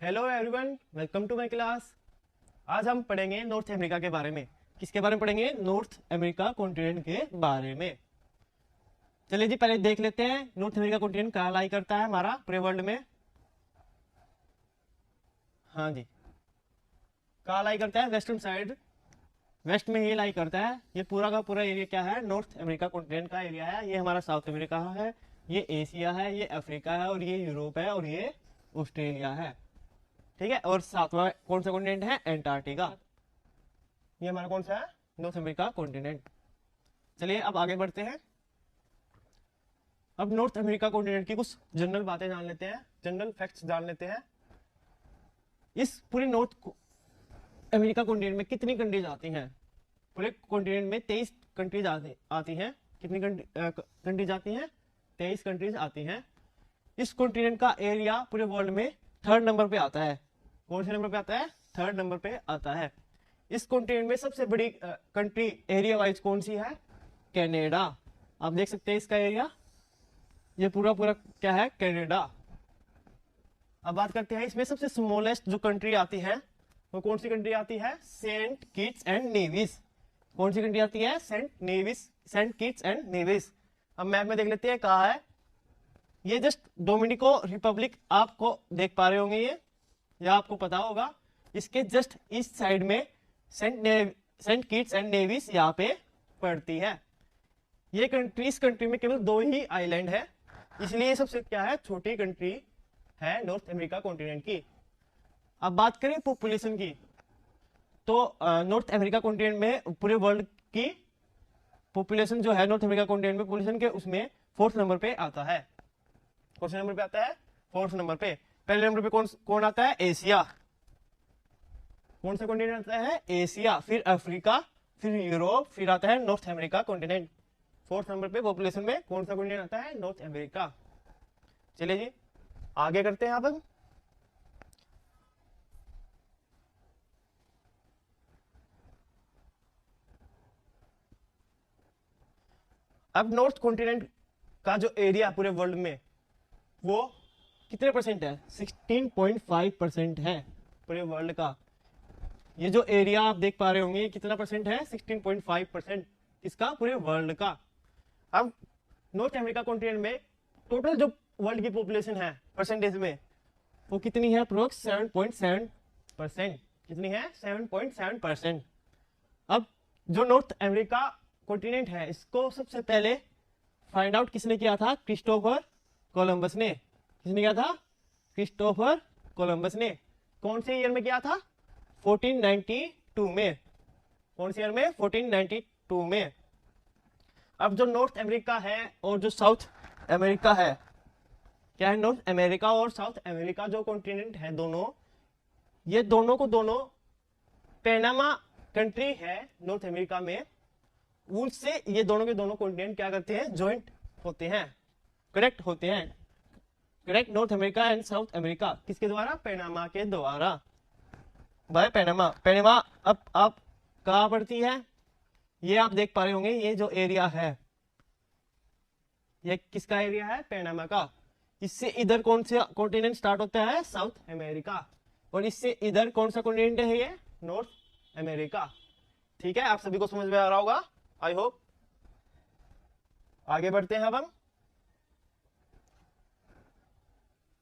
Hello everyone, welcome to my class. आज हम पढ़ेंगे नॉर्थ अमेरिका के बारे में। किसके बारे में पढ़ेंगे? नॉर्थ अमेरिका कॉन्टिनेंट के बारे में। चलिए जी, पहले देख लेते हैं नॉर्थ अमेरिका कॉन्टिनेंट कहाँ लाई करता है हमारा पूरे वर्ल्ड में। हाँ जी, कहाँ लाई करता है? वेस्टर्न साइड, वेस्ट में ही लाई करता है। ये पूरा का पूरा एरिया क्या है? नॉर्थ अमेरिका कॉन्टिनेंट का एरिया है। ये हमारा साउथ अमेरिका है, ये एशिया है, ये अफ्रीका है, और ये यूरोप है, और ये ऑस्ट्रेलिया है। ठीक है। और सातवां कौन सा कॉन्टिनेंट है? एंटार्क्टिका। ये हमारा कौन सा है? North America continent. चलिए अब आगे बढ़ते हैं। अब नॉर्थ अमेरिका कॉन्टिनेंट की कुछ जनरल बातें जान लेते हैं, जनरल फैक्ट्स जान लेते हैं। इस पूरे नॉर्थ अमेरिका कॉन्टिनेंट में कितनी कंट्रीज आती हैं? पूरे कॉन्टिनेंट में 23 कंट्रीज आती हैं। कितनी कंट्रीज आती हैं? 23 कंट्रीज आती हैं। इस कॉन्टिनेंट का एरिया पूरे वर्ल्ड में थर्ड नंबर पे आता है। कौन से नंबर पे आता है? थर्ड नंबर पे आता है। इस कॉन्टिनेंट में सबसे बड़ी कंट्री एरिया वाइज कौन सी है? कनाडा। आप देख सकते हैं इसका एरिया, ये पूरा पूरा क्या है? कनाडा। अब बात करते हैं इसमें सबसे स्मॉलेस्ट जो कंट्री आती है वो कौन सी कंट्री आती है? Saint Kitts and Nevis. कौन सी कंट्री आती है? Saint Kitts and Nevis. अब मैप में देख लेते हैं कहाँ है। ये जस्ट डोमिनिको रिपब्लिक आपको देख पा रहे होंगे, ये या आपको पता होगा। इसके जस्ट इस साइड में सेंट किट्स एंड नेविस यहाँ पे पड़ती है। ये कंट्री, इस कंट्री में केवल 2 ही आइलैंड है, इसलिए सबसे क्या है? छोटी कंट्री है नॉर्थ अमेरिका कॉन्टिनेंट की। अब बात करें पॉपुलेशन की, तो नॉर्थ अमेरिका कॉन्टिनेंट में पूरे वर्ल्ड की पॉपुलेशन जो है नॉर्थ अमेरिका कॉन्टिनेंट में पॉपुलेशन के उसमें 4th नंबर पे आता है। कौन से नंबर पे आता है? 4th नंबर पे। पहले नंबर पे कौन कौन आता है? एशिया। कौन सा कॉन्टिनेंट आता है? एशिया, फिर अफ्रीका, फिर यूरोप, फिर आता है north America continent. 4th number पे पॉपुलेशन में कौन सा कॉन्टिनेंट आता है? North America. चलिए जी आगे करते हैं। अब नॉर्थ कॉन्टिनेंट का जो एरिया पूरे वर्ल्ड में वो कितने परसेंट है? 16.5% है पूरे वर्ल्ड का। ये जो एरिया आप देख पा रहे होंगे ये कितना परसेंट है? 16.5% इसका पूरे वर्ल्ड का। अब नॉर्थ अमेरिका कॉन्टिनेंट में टोटल जो वर्ल्ड की पॉपुलेशन है परसेंटेज में वो कितनी है? अप्रोक्स 7.7%। कितनी है? 7.7%। अब जो नॉर्थ अमेरिका कॉन्टिनेंट है इसको सबसे पहले फाइंड आउट किसने किया था? क्रिस्टोफर कोलंबस ने। किसने किया था? क्रिस्टोफर कोलंबस ने। कौन से ईयर में किया था? 1492 में। कौन से ईयर में? 1492 में। अब जो नॉर्थ अमेरिका है और जो साउथ अमेरिका है, क्या है? नॉर्थ अमेरिका और साउथ अमेरिका जो कॉन्टिनेंट है दोनों, ये दोनों को दोनों पैनामा कंट्री है नॉर्थ अमेरिका में, उससे ये दोनों के दोनों कॉन्टिनेंट क्या करते हैं? ज्वाइंट होते हैं, करेक्ट होते हैं। Correct. North America and south America किसके द्वारा? पैनामा के द्वारा। भाई पैनामा, पैनामा अब आप कहाँ पड़ती है? ये आप देख पा रहे होंगे, ये जो एरिया है ये किसका एरिया है? पैनामा का। इससे इधर कौन सा कॉन्टिनेंट स्टार्ट होता है? South America. और इससे इधर कौन सा कॉन्टिनेंट है? ये नॉर्थ अमेरिका। ठीक है, आप सभी को समझ में आ रहा होगा, आई होप। आगे बढ़ते हैं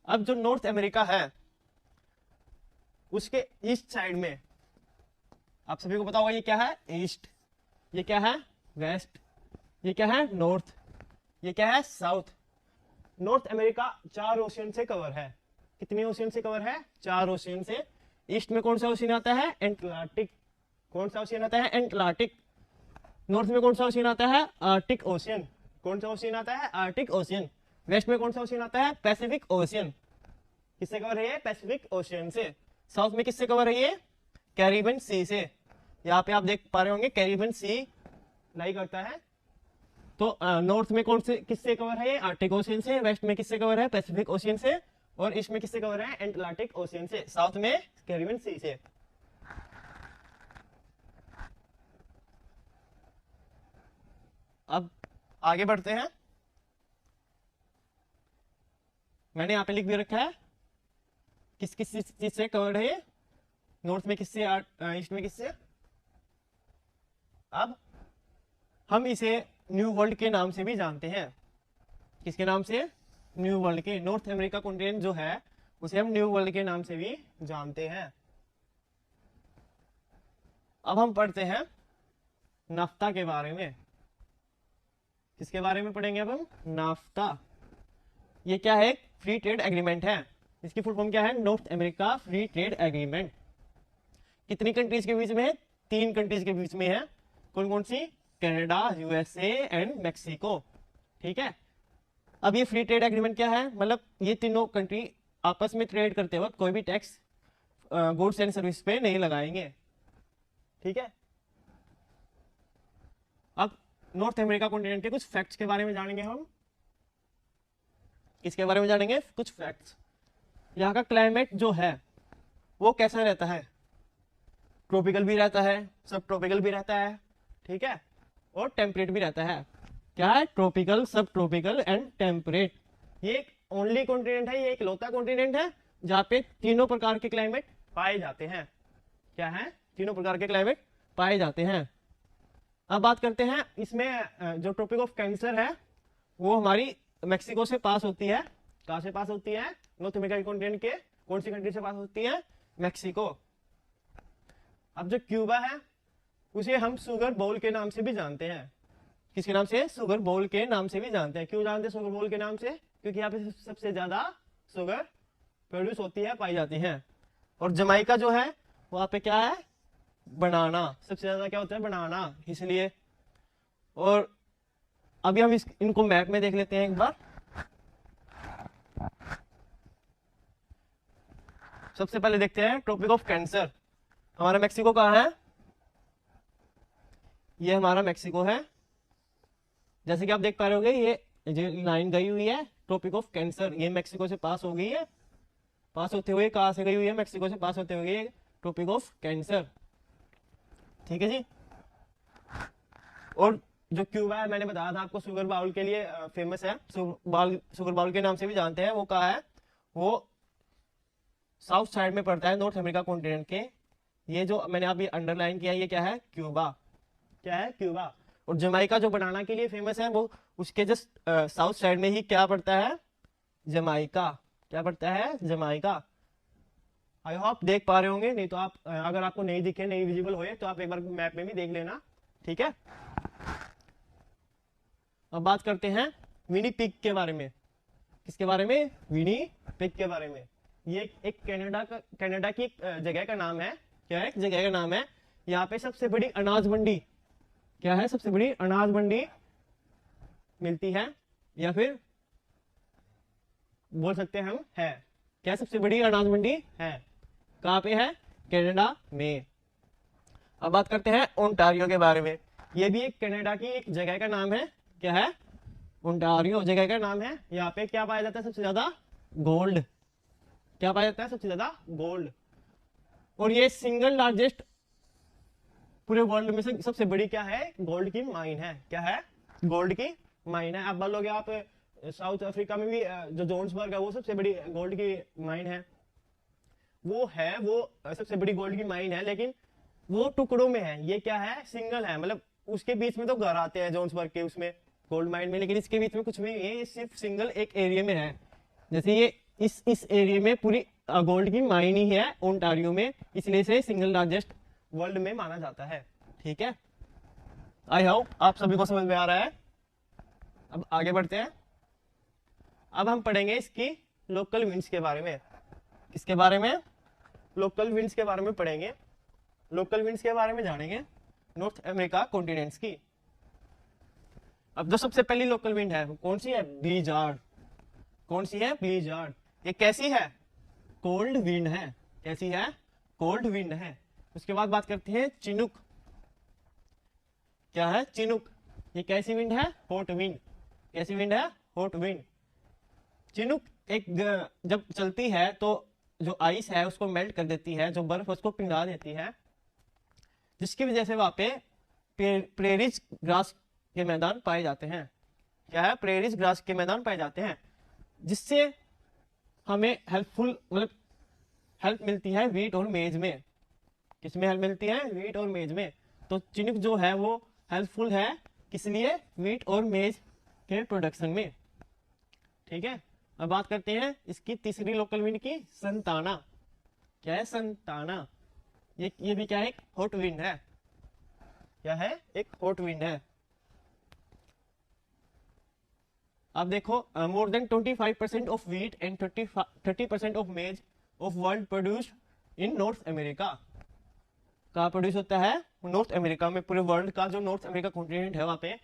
अब जो नॉर्थ अमेरिका है उसके ईस्ट साइड में आप सभी को पता होगा ये क्या है? ईस्ट। ये क्या है? वेस्ट। ये क्या है? नॉर्थ। ये क्या है? साउथ। नॉर्थ अमेरिका 4 ओशियन से कवर है। कितने ओशियन से कवर है? 4 ओशियन से। ईस्ट में कौन सा ओशियन आता है? एंटलार्टिक। कौन सा ओशियन आता है? एंटलार्टिक। नॉर्थ में कौन सा ओशियन आता है? Arctic ocean. कौन सा ओशियन आता है? Arctic ocean. वेस्ट में कौन सा ओशियन आता है? Pacific ocean. किससे कवर है ये? पैसिफिक ओशियन से। साउथ में किससे कवर है ये? कैरिबियन सी से। यहाँ पे आप देख पा रहे होंगे कैरिबियन सी लाई करता है। तो नॉर्थ में कौन से किससे कवर है ये? आर्टिक ओशियन से। वेस्ट में किससे कवर है? पैसिफिक ओशियन से। और ईस्ट में किससे कवर है? एटलांटिक ओशियन से। साउथ में कैरिबियन सी से। अब आगे बढ़ते हैं। मैंने यहाँ पे लिख भी रखा है किस किस चीज से कवर्ड है ये? नॉर्थ में किससे, ईस्ट में किससे? अब हम इसे न्यू वर्ल्ड के नाम से भी जानते हैं। किसके नाम से? न्यू वर्ल्ड के। नॉर्थ अमेरिका कॉन्टिनेंट जो है उसे हम न्यू वर्ल्ड के नाम से भी जानते हैं। अब हम पढ़ते हैं नाफ्ता के बारे में। किसके बारे में पढ़ेंगे अब हम? नाफ्ता। ये क्या है? फ्री ट्रेड एग्रीमेंट है। इसकी फुल फॉर्म क्या है? North America free trade agreement. कितनी कंट्रीज के बीच में है? 3 कंट्रीज के बीच में है। कौन कौन सी? Canada, USA and Mexico. ठीक है। अब ये फ्री ट्रेड एग्रीमेंट क्या है? मतलब ये तीनों कंट्री आपस में ट्रेड करते वक्त कोई भी टैक्स गुड्स एंड सर्विस पे नहीं लगाएंगे। ठीक है। अब नॉर्थ अमेरिका कॉन्टिनेंट के कुछ फैक्ट्स के बारे में जानेंगे हम। किसके बारे में जानेंगे? कुछ फैक्ट्स। यहाँ का क्लाइमेट जो है वो कैसा रहता है? ट्रॉपिकल भी रहता है, सब ट्रॉपिकल भी रहता है, ठीक है, और टेम्परेट भी रहता है। क्या है? ट्रॉपिकल, सब ट्रॉपिकल एंड टेम्परेट। ये एक ओनली कॉन्टिनेंट है, ये एक लौता कॉन्टिनेंट है जहाँ पे तीनों प्रकार के क्लाइमेट पाए जाते हैं। क्या है? तीनों प्रकार के क्लाइमेट पाए जाते हैं। अब बात करते हैं इसमें जो ट्रॉपिक ऑफ कैंसर है वो हमारी मेक्सिको से पास होती है। कहाँ से पास होती है? नॉर्थ अमेरिका कॉन्टिनेंट के कौन सी कंट्री से पास होती है? मेक्सिको। अब जो क्यूबा है उसे हम सुगर बोल के नाम से भी जानते हैं। किसके नाम से? सुगर बोल के नाम से भी जानते हैं। क्यों जानते हैं सुगर बोल के नाम से? क्योंकि यहाँ पे सबसे ज्यादा शुगर प्रोड्यूस होती है, पाई जाती है। और जमाइका जो है वहां पे क्या है? बनाना। सबसे ज्यादा क्या होता है? बनाना, इसलिए। और अभी हम इनको मैप में देख लेते हैं एक बार। सबसे पहले देखते हैं ट्रॉपिक ऑफ कैंसर। हमारा मेक्सिको कहाँ है? ये हमारा मेक्सिको है। जैसे कि आप देख पा रहे होंगे ये लाइन गई हुई है ट्रॉपिक ऑफ कैंसर। ये मेक्सिको से पास हो गई है। पास होते हुए कहाँ से गई हुई है? मेक्सिको से पास होते हुए ट्रॉपिक ऑफ कैंसर। ठीक है जी। और जो क्यूबा है मैंने बताया था आपको शुगर बाउल के लिए फेमस है, शुगर बाउल के नाम से भी जानते हैं। वो कहाँ है? वो साउथ साइड में पड़ता है नॉर्थ अमेरिका कॉन्टिनेंट के। ये जो मैंने अभी अंडरलाइन किया है ये क्या है? क्यूबा। क्या है? क्यूबा। और जमाइका जो बनाना के लिए फेमस है वो उसके जस्ट साउथ साइड में ही क्या पड़ता है? जमाइका। क्या पड़ता है? जमाइका। आई होप देख पा रहे होंगे, नहीं तो आप अगर आपको नहीं दिखे, नहीं विजिबल होए तो आप एक बार मैप में भी देख लेना। ठीक है। अब बात करते हैं विनी पिग के बारे में। किसके बारे में? विनी पिग के बारे में। ये एक कनाडा की एक जगह का नाम है। क्या है? एक जगह का नाम है। यहाँ पे सबसे बड़ी अनाज मंडी, क्या है? सबसे बड़ी अनाज मंडी मिलती है, या फिर बोल सकते हैं हम है। क्या? सबसे बड़ी अनाज मंडी है। कहाँ पे है? कनाडा में। अब बात करते हैं ओंटारियो के बारे में। ये भी एक कनाडा की एक जगह का नाम है। क्या है? ओंटारियो जगह का नाम है। यहाँ पे क्या पाया जाता है? सबसे ज्यादा गोल्ड। क्या पाया जाता है? सबसे ज्यादा गोल्ड। और ये सिंगल लार्जेस्ट पूरे वर्ल्ड में से सबसे बड़ी क्या है? गोल्ड की माइन है। क्या है? गोल्ड की माइन है। आप बोलोगे आप साउथ अफ्रीका में भी जो जोन्सबर्ग है वो सबसे बड़ी गोल्ड की माइन है। वो सबसे बड़ी गोल्ड की माइन है, लेकिन वो टुकड़ों में है। ये क्या है? सिंगल है। मतलब उसके बीच में तो घर आते हैं जोन्सबर्ग के उसमें गोल्ड माइन में, लेकिन इसके बीच में कुछ भी नहीं है। ये सिर्फ सिंगल एक एरिया में है। जैसे ये इस एरिया में पूरी गोल्ड की माइन ही है ओंटारियो में, इसलिए से सिंगल लार्जेस्ट वर्ल्ड में माना जाता है। ठीक है। आई होप आप सभी को समझ में आ रहा है। अब आगे बढ़ते हैं। अब हम पढ़ेंगे इसकी लोकल विंड्स के बारे में। किसके बारे में? लोकल विंड्स के बारे में पढ़ेंगे। लोकल विंड्स के बारे में जानेंगे नॉर्थ अमेरिका कॉन्टिनेंट्स की। अब जो सबसे पहली लोकल विंड है वो कौन सी है? ब्लीजार्ड। कौन सी है? ब्लीजार्ड। ये कैसी है? कोल्ड विंड है। कैसी है? कोल्ड विंड है। उसके बाद बात करते हैं चिनुक। क्या है? चिनुक। ये कैसी विंड है? Hot wind. कैसी विंड है? Hot wind. चिनुक एक जब चलती है तो जो आइस है उसको मेल्ट कर देती है, जो बर्फ उसको पिघला देती है, जिसकी वजह से वहां पे प्रेरीज ग्रास के मैदान पाए जाते हैं। क्या है? प्रेरीज ग्रास के मैदान पाए जाते हैं, जिससे हमें हेल्पफुल, मतलब हेल्प मिलती है वीट और मेज में। किसमें हेल्प मिलती है? वीट और मेज में। तो चिनुक जो है वो हेल्पफुल है किस लिए? वीट और मेज के प्रोडक्शन में। ठीक है, अब बात करते हैं इसकी तीसरी लोकल विंड की, संताना। क्या है? संताना। ये भी क्या है? एक हॉट विंड है। क्या है? एक हॉट विंड है। अब देखो, more than 25% of wheat and 30% of मेज of world produced in north America. कहाँ प्रोड्यूस होता है? नॉर्थ अमेरिका में। पूरे वर्ल्ड का जो नॉर्थ अमेरिका कॉन्टिनेंट है वहां पे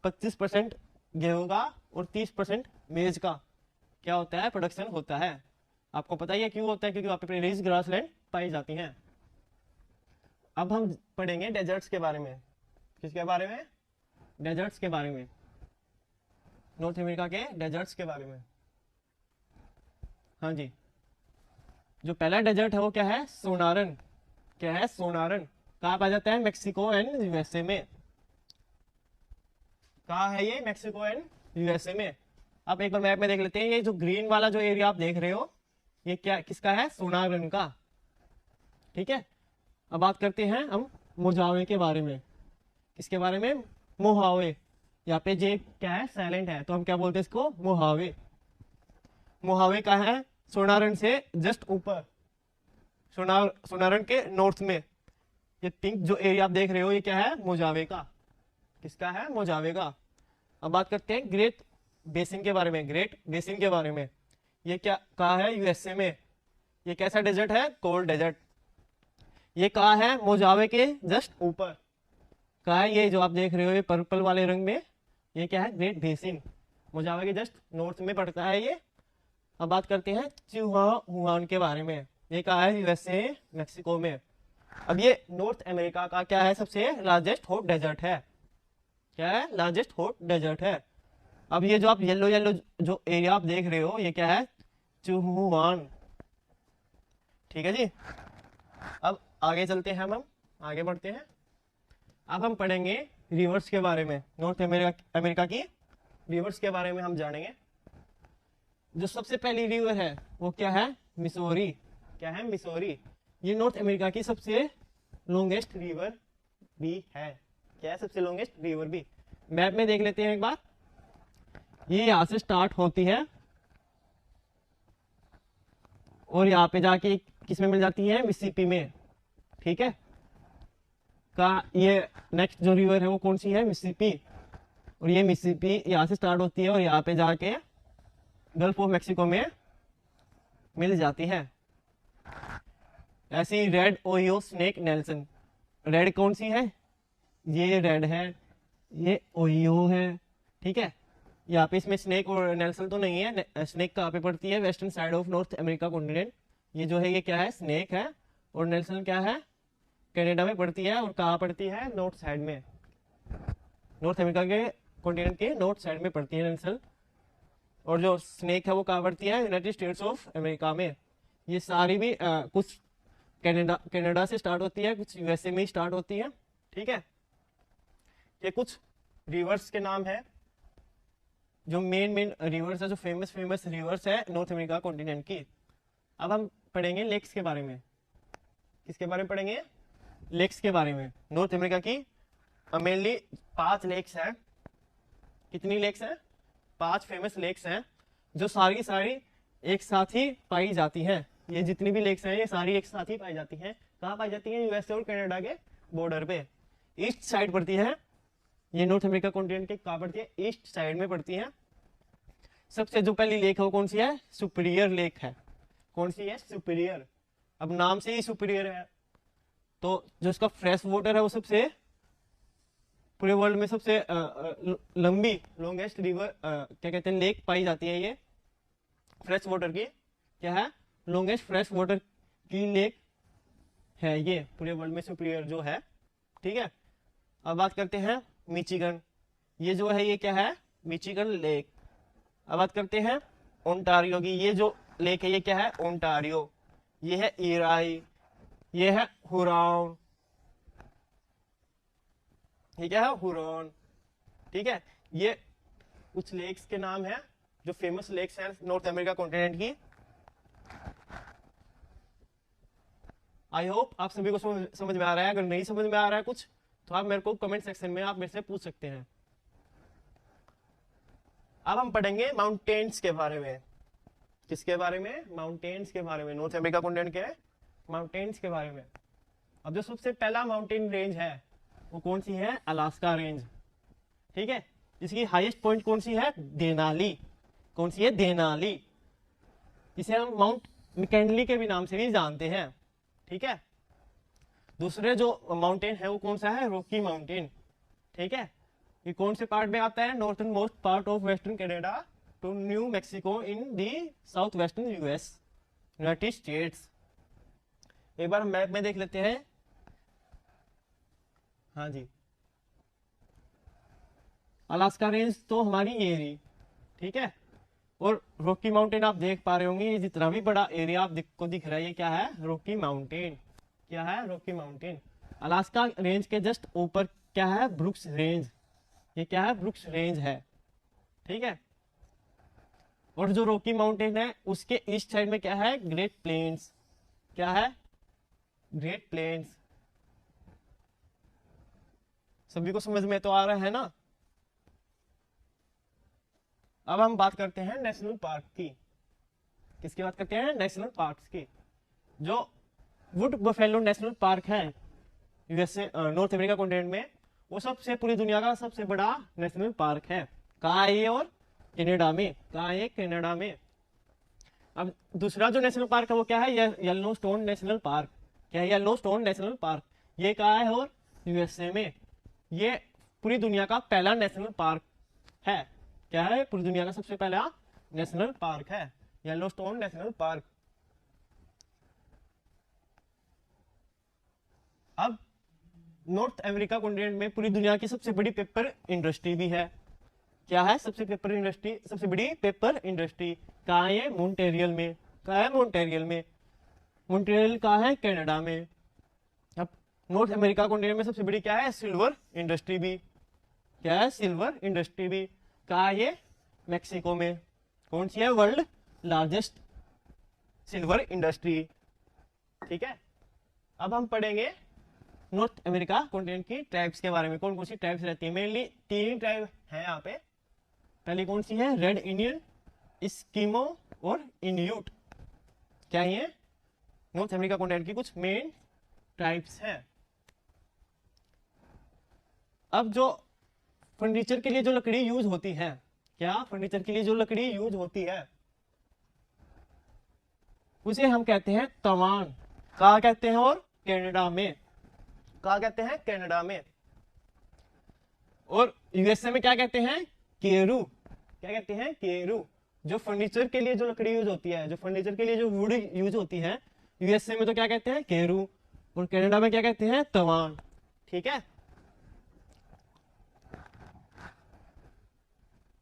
25% गेहूं का और 30% मेज का क्या होता है? प्रोडक्शन होता है। आपको पता ही है क्यों होता है? क्योंकि वहां पे रिच ग्रासलैंड पाई जाती हैं। अब हम पढ़ेंगे डेजर्ट्स के बारे में। किसके बारे में? डेजर्ट्स के बारे में, नॉर्थ अमेरिका के डेजर्ट्स के बारे में। हाँ जी, जो पहला डेजर्ट है वो क्या है? सोनारन। क्या है? सोनारन। कहाँ पाया जाता है? मैक्सिको एंड यूएसए में। कहाँ है ये? मैक्सिको एंड यूएसए में। अब एक बार मैप में देख लेते हैं, ये जो ग्रीन वाला जो एरिया आप देख रहे हो ये क्या किसका है? सोनारन का। ठीक है, अब बात करते हैं हम मोजावे के बारे में। किसके बारे में? मोहावे। यहाँ पे जे क्या है? साइलेंट है, तो हम क्या बोलते हैं इसको? मोहावे। मोहावे का है सोनारन से जस्ट ऊपर, सोनारन के नॉर्थ में। ये पिंक जो एरिया आप देख रहे हो ये क्या है? मोजावे का। किसका है? मोजावे का। अब बात करते हैं ग्रेट बेसिन के बारे में। ग्रेट बेसिन के बारे में, ये क्या कहा है? यूएसए में। ये कैसा डेजर्ट है? Cold desert. ये कहा है? मोजावे के जस्ट ऊपर। कहा है? ये जो आप देख रहे हो ये पर्पल वाले रंग में, ये क्या है? Great basin. मोजावे के जस्ट नॉर्थ में पड़ता है ये। अब बात करते हैं चिहुआहुआन के बारे में। ये कहा है? यूएसए मैक्सिको में। अब ये नॉर्थ अमेरिका का क्या है? सबसे लार्जेस्ट हॉट डेजर्ट है। क्या है? लार्जेस्ट हॉट डेजर्ट है। अब ये जो आप येलो येलो जो एरिया आप देख रहे हो ये क्या है? चिहुआन। ठीक है जी, अब आगे चलते हैं, हम आगे बढ़ते हैं। अब हम पढ़ेंगे रिवर्स के बारे में। नॉर्थ अमेरिका की रिवर्स के बारे में हम जानेंगे। जो सबसे पहली रिवर है वो क्या है? मिसौरी। क्या है? मिसौरी। ये नॉर्थ अमेरिका की सबसे लॉन्गेस्ट रिवर भी है। क्या है? सबसे लॉन्गेस्ट रिवर भी। मैप में देख लेते हैं एक बार। ये यहां से स्टार्ट होती है और यहाँ पे जाके किस में मिल जाती है? मिसिसिपी में। ठीक है, का ये नेक्स्ट जो रिवर है वो कौन सी है? मिसिसिपी। और ये मिसिसिपी यहाँ से स्टार्ट होती है और यहाँ पे जाके गल्फ ऑफ मैक्सिको में मिल जाती है। ऐसी red Ohio snake Nelson. Red कौन सी है? ये रेड है, ये ओहियो है। ठीक है, यहाँ पे इसमें स्नेक और नेल्सन तो नहीं है। स्नेक कहाँ पे पड़ती है? Western side of north America continent. ये जो है ये क्या है? स्नेक है। और नेल्सन क्या है? कनाडा में पड़ती है। और कहाँ पड़ती है? नॉर्थ साइड में, नॉर्थ अमेरिका के कॉन्टिनेंट के नॉर्थ साइड में पड़ती है नेल्सन। और जो स्नेक है वो कहाँ पड़ती है? यूनाइटेड स्टेट्स ऑफ अमेरिका में। ये सारी भी कुछ कनाडा से स्टार्ट होती है, कुछ यूएसए में स्टार्ट होती है। ठीक है, ये कुछ रिवर्स के नाम है, जो मेन रिवर्स है, जो फेमस रिवर्स है नॉर्थ अमेरिका कॉन्टिनेंट की। अब हम पढ़ेंगे लेक्स के बारे में। किसके बारे में पढ़ेंगे? लेक्स के बारे में। नॉर्थ अमेरिका की मेनली 5 लेक्स हैं। कितनी लेक्स हैं? 5 फेमस लेक्स हैं, जो सारी एक साथ ही पाई जाती हैं। ये जितनी भी लेक्स हैं ये सारी एक साथ ही पाई जाती हैं। कहाँ पाई जाती हैं? यूएसए और कनाडा के बॉर्डर पे, ईस्ट साइड पड़ती है। ये नॉर्थ अमेरिका कॉन्टिनेंट के कहाँ पड़ती है? ईस्ट साइड में पड़ती है। सबसे जो पहली लेक है वो कौन सी है? सुपीरियर लेक है। कौन सी है? सुपीरियर। अब नाम से ही सुपीरियर है, तो जो इसका फ्रेश वाटर है वो सबसे पूरे वर्ल्ड में सबसे लंबी लॉन्गेस्ट रिवर क्या कहते हैं? लेक पाई जाती है। ये फ्रेश वाटर की क्या है? लॉन्गेस्ट फ्रेश वाटर की लेक है ये पूरे वर्ल्ड में, सुपीरियर जो है। ठीक है, अब बात करते हैं मिचिगन। ये जो है ये क्या है? Michigan lake. अब बात करते हैं ओंटारियो की। ये जो लेक है ये क्या है? ओंटारियो। ये है इराई, ये है हुरॉन। ये क्या है? हुरॉन। ठीक है, ये कुछ लेक्स के नाम है जो फेमस लेक्स हैं नॉर्थ अमेरिका कॉन्टिनेंट की। आई होप आप सभी को समझ में आ रहा है। अगर नहीं समझ में आ रहा है कुछ तो आप मेरे को कमेंट सेक्शन में आप मेरे से पूछ सकते हैं। अब हम पढ़ेंगे माउंटेन्स के बारे में। किसके बारे में? माउंटेन्स के बारे में, नॉर्थ अमेरिका कॉन्टिनेंट के माउंटेन्स के बारे में। अब जो सबसे पहला माउंटेन रेंज है वो कौन सी है? Alaska range. ठीक है, इसकी हाईएस्ट पॉइंट कौन सी है? देनाली। कौन सी है? देनाली। इसे हम माउंट मैकिंले के भी नाम से भी जानते हैं। ठीक है, दूसरे जो माउंटेन है वो कौन सा है? Rocky Mountain. ठीक है, ये कौन से पार्ट में आता है? Northern most part of western Canada to New Mexico in the south western US, United States. एक बार मैप में देख लेते हैं। हाँ जी, अलास्का रेंज तो हमारी ये रही। ठीक है, और रॉकी माउंटेन आप देख पा रहे होंगे, ये जितना भी बड़ा एरिया आपको दिख रहा है ये क्या है? Rocky mountain. क्या है? Rocky mountain. अलास्का रेंज के जस्ट ऊपर क्या है? Brooks range. ये क्या है? ब्रुक्स रेंज है। ठीक है, और जो रॉकी माउंटेन है उसके ईस्ट साइड में क्या है? Great Plains. क्या है? Great Plains. सभी को समझ में तो आ रहा है ना? अब हम बात करते हैं नेशनल पार्क की। किसकी बात करते हैं? नेशनल पार्क्स की। जो वुड बफेलो नेशनल पार्क है यूएसए नॉर्थ अमेरिका कॉन्टिनेंट में, वो सबसे पूरी दुनिया का सबसे बड़ा नेशनल पार्क है। कहाँ है ये? और कनाडा में। कहाँ है? कनाडा में। अब दूसरा जो नेशनल पार्क है वो क्या है? Yellowstone national park. क्या है? Yellowstone national park. ये कहाँ है? और यूएसए में। ये पूरी दुनिया का पहला नेशनल पार्क है। क्या है? पूरी दुनिया का सबसे पहला नेशनल पार्क है येलोस्टोन नेशनल पार्क। अब नॉर्थ अमेरिका कॉन्टिनेंट में पूरी दुनिया की सबसे बड़ी पेपर इंडस्ट्री भी है। क्या है? सबसे बड़ी पेपर इंडस्ट्री कहाँ है? मॉन्ट्रियल में। कहाँ है? मॉन्ट्रियल में। मॉन्ट्रियल कहाँ है? कनाडा में। अब नॉर्थ अमेरिका कॉन्टिनेंट में सबसे बड़ी क्या है? सिल्वर इंडस्ट्री भी। क्या है? सिल्वर इंडस्ट्री भी। कहाँ है? ये मैक्सिको में। कौन सी है? World largest silver industry. ठीक है, अब हम पढ़ेंगे नॉर्थ अमेरिका कॉन्टिनेंट की ट्राइब्स के बारे में। कौन कौन सी ट्राइब्स रहती है? मेनली 3 ट्राइब है यहाँ पे। पहली कौन सी है? रेड इंडियन, इस्किमो और इन्यूट। क्या ये नॉर्थ अमेरिका कॉन्टिनेंट की कुछ मेन ट्राइब्स हैं। अब जो फर्नीचर के लिए जो लकड़ी यूज होती है, क्या? फर्नीचर के लिए जो लकड़ी यूज होती है उसे हम कहते हैं तवान। कहा कहते हैं? और कनाडा में। कहा कहते हैं? कनाडा में। और यूएसए में क्या कहते हैं? केरू। क्या कहते हैं? केरू। जो फर्नीचर के लिए जो लकड़ी यूज होती है, जो फर्नीचर के लिए जो वुड यूज होती है, यूएसए में तो क्या कहते हैं? केरू। और कनाडा में क्या कहते हैं? तवान। ठीक है,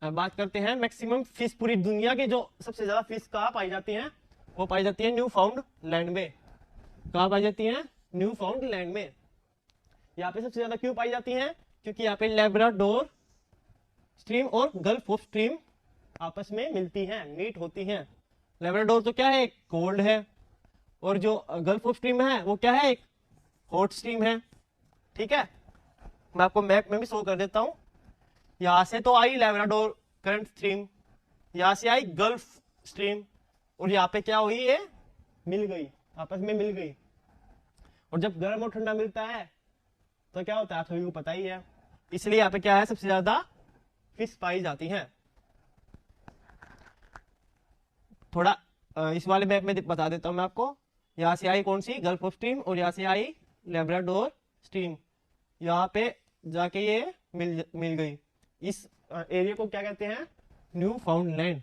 अब बात करते हैं मैक्सिमम फिश। पूरी दुनिया की जो सबसे ज्यादा फिश कहाँ पाई जाती है? वो पाई जाती है न्यू फाउंड लैंड में। कहाँ पाई जाती है? न्यू फाउंड लैंड में। यहाँ पे सबसे ज्यादा क्यों पाई जाती है? क्योंकि यहाँ पे लैब्राडोर स्ट्रीम और गल्फ ऑफ स्ट्रीम आपस में मिलती हैं, मीट होती हैं। लैब्राडोर तो क्या है? कोल्ड है, और जो गल्फ ऑफ स्ट्रीम है वो क्या है? एक हॉट स्ट्रीम है। ठीक है, मैं आपको मैप में भी शो कर देता हूं। यहां से तो आई लैब्राडोर करंट स्ट्रीम, यहां से आई गल्फ स्ट्रीम, और यहाँ पे क्या हुई? ये मिल गई, आपस में मिल गई। और जब गर्म और ठंडा मिलता है तो क्या होता है? आप सभी को पता ही है। इसलिए यहाँ पे क्या है? सबसे ज्यादा फिश पाई जाती हैं। थोड़ा इस वाले मैप में बता देता हूं मैं आपको। यहाँ से आई कौन सी? गल्फ ऑफ स्ट्रीम, और यहाँ से आई लैब्राडोर स्ट्रीम। यहाँ पे जाके ये मिल गई। इस एरिया को क्या कहते हैं? New found land.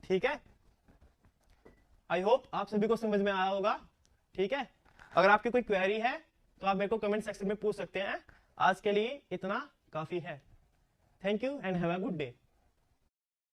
ठीक है, आई होप आप सभी को समझ में आया होगा। ठीक है, अगर आपकी कोई क्वेरी है तो आप मेरे को कमेंट सेक्शन में पूछ सकते हैं। आज के लिए इतना काफी है। Thank you and have a good day.